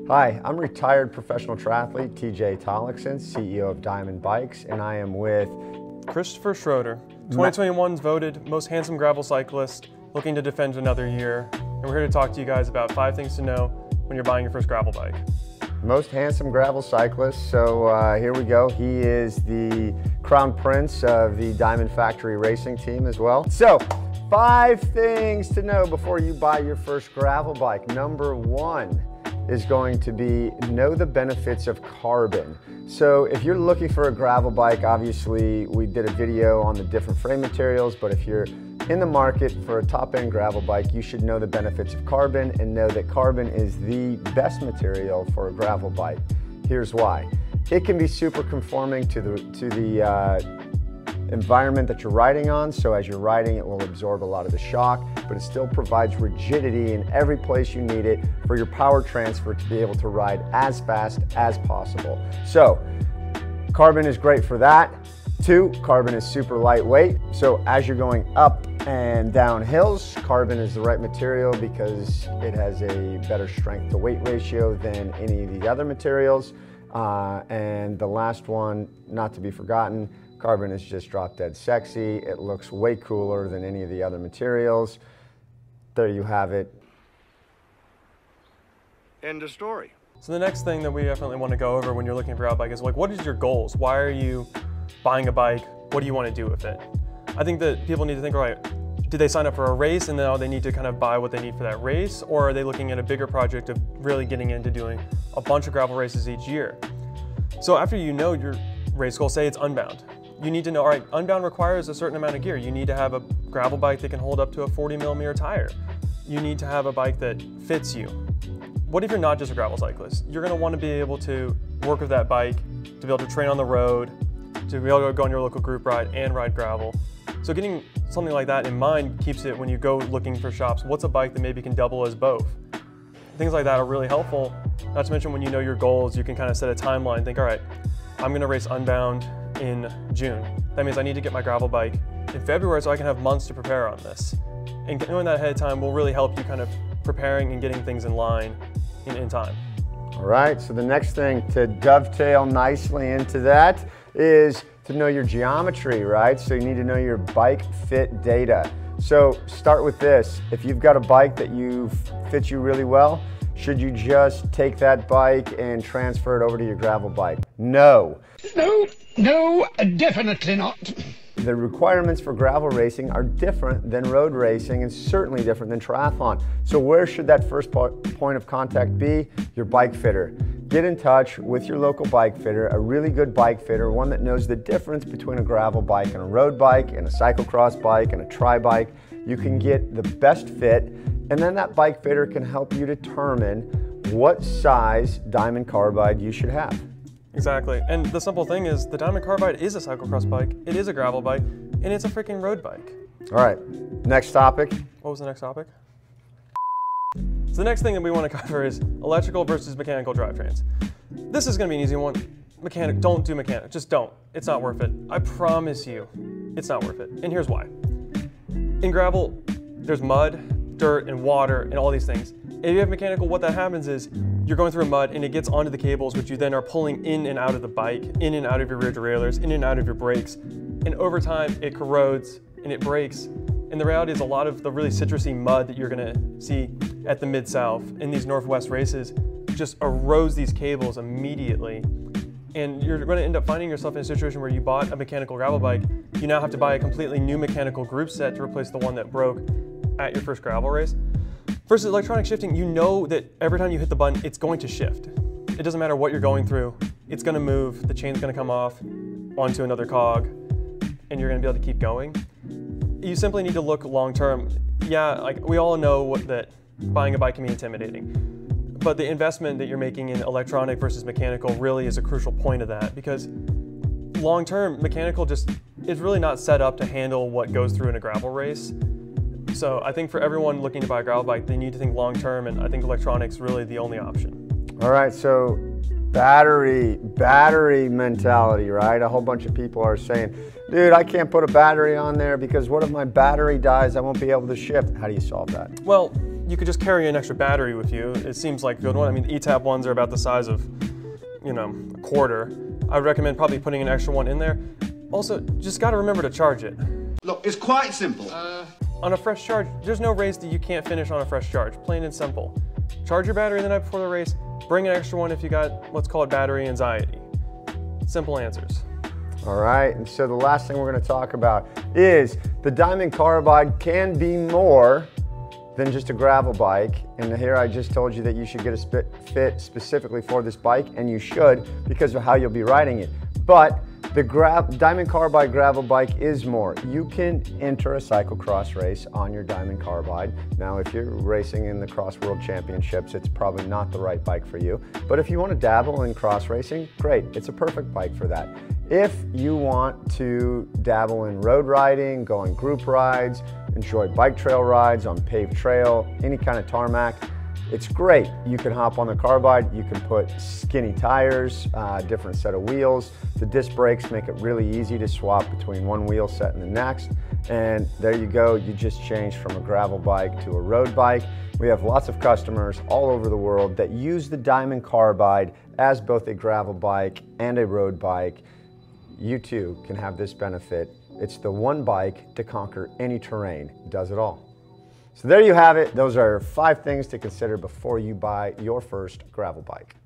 Hi, I'm retired professional triathlete TJ Tollakson, CEO of Dimond Bikes, and I am with Christopher Schroeder, 2021's voted most handsome gravel cyclist, looking to defend another year. And we're here to talk to you guys about 5 things to know when you're buying your first gravel bike. most handsome gravel cyclist. So here we go. He is the crown prince of the Diamond Factory racing team as well. So 5 things to know before you buy your first gravel bike. Number 1 is going to be know the benefits of carbon. So if you're looking for a gravel bike, obviously we did a video on the different frame materials, but if you're in the market for a top-end gravel bike, you should know the benefits of carbon and know that carbon is the best material for a gravel bike. Here's why. It can be super conforming to the environment that you're riding on, so as you're riding it will absorb a lot of the shock, but it still provides rigidity in every place you need it for your power transfer to be able to ride as fast as possible. So carbon is great for that. 2, carbon is super lightweight, so as you're going up and down hills, carbon is the right material because it has a better strength to weight ratio than any of the other materials. And the last one, not to be forgotten, carbon is just drop dead sexy. It looks way cooler than any of the other materials. There you have it. End of story. So the next thing that we definitely want to go over when you're looking for a bike is like, what is your goals? Why are you buying a bike? What do you want to do with it? I think that people need to think, all right, do they sign up for a race and now they need to kind of buy what they need for that race? Or are they looking at a bigger project of really getting into doing a bunch of gravel races each year? So after you know your race goal, say it's Unbound. You need to know, all right, Unbound requires a certain amount of gear. You need to have a gravel bike that can hold up to a 40mm tire. You need to have a bike that fits you. What if you're not just a gravel cyclist? You're gonna want to be able to work with that bike, to be able to train on the road, to be able to go on your local group ride and ride gravel. So getting something like that in mind keeps it when you go looking for shops, what's a bike that maybe can double as both? Things like that are really helpful. Not to mention when you know your goals, you can kind of set a timeline, think, all right, I'm gonna race Unbound in June. That means I need to get my gravel bike in February so I can have months to prepare on this. And knowing that ahead of time will really help you kind of preparing and getting things in line in time. All right, so the next thing to dovetail nicely into that is to know your geometry, right? So you need to know your bike fit data. So start with this. If you've got a bike that fits you really well, should you just take that bike and transfer it over to your gravel bike? No. No, definitely not. The requirements for gravel racing are different than road racing and certainly different than triathlon. So where should that first point of contact be? Your bike fitter. Get in touch with your local bike fitter, a really good bike fitter, one that knows the difference between a gravel bike and a road bike and a cyclocross bike and a tri-bike. You can get the best fit, and then that bike fitter can help you determine what size diamond carbide you should have. Exactly, and the simple thing is the Diamond Carbide is a cyclocross bike, it is a gravel bike, and it's a freaking road bike. All right, next topic. What was the next topic? So the next thing that we want to cover is electrical versus mechanical drivetrains. This is going to be an easy one. Don't do mechanic, just don't. It's not worth it. I promise you, it's not worth it. And here's why. In gravel, there's mud, dirt, and water, and all these things. If you have mechanical, what that happens is you're going through mud and it gets onto the cables, which you then are pulling in and out of the bike, in and out of your rear derailleurs, in and out of your brakes. And over time, it corrodes and it breaks. And the reality is a lot of the really citrusy mud that you're gonna see at the Mid-South in these Northwest races just erodes these cables immediately. And you're gonna end up finding yourself in a situation where you bought a mechanical gravel bike, you now have to buy a completely new mechanical group set to replace the one that broke at your first gravel race. Versus electronic shifting, you know that every time you hit the button, it's going to shift. It doesn't matter what you're going through, it's gonna move, the chain's gonna come off onto another cog, and you're gonna be able to keep going. You simply need to look long-term. Yeah, like we all know that buying a bike can be intimidating, but the investment that you're making in electronic versus mechanical really is a crucial point of that, because long-term, mechanical is really not set up to handle what goes through in a gravel race. So I think for everyone looking to buy a gravel bike, they need to think long-term, and I think electronic's really the only option. All right, so battery mentality, right? A whole bunch of people are saying, dude, I can't put a battery on there because what if my battery dies? I won't be able to shift. How do you solve that? Well, you could just carry an extra battery with you. It seems like a good one. I mean, the ETAP ones are about the size of, you know, a quarter. I would recommend probably putting an extra one in there. Also, just got to remember to charge it. Look, it's quite simple. On a fresh charge, there's no race that you can't finish on a fresh charge, plain and simple. Charge your battery the night before the race, bring an extra one if you got, let's call it battery anxiety. Simple answers. All right, and so the last thing we're going to talk about is the Diamond Carbide can be more than just a gravel bike. And here I just told you that you should get a fit specifically for this bike, and you should because of how you'll be riding it. But the Diamond Carbide gravel bike is more. You can enter a cyclocross race on your Diamond Carbide. Now, if you're racing in the Cross World Championships, it's probably not the right bike for you. But if you want to dabble in cross racing, great. It's a perfect bike for that. If you want to dabble in road riding, go on group rides, enjoy bike trail rides on paved trail, any kind of tarmac, it's great. You can hop on the Carbide, you can put skinny tires, different set of wheels. The disc brakes make it really easy to swap between one wheel set and the next. And there you go, you just changed from a gravel bike to a road bike. We have lots of customers all over the world that use the Diamond Carbide as both a gravel bike and a road bike. You too can have this benefit. It's the one bike to conquer any terrain. It does it all. So there you have it. Those are 5 things to consider before you buy your first gravel bike.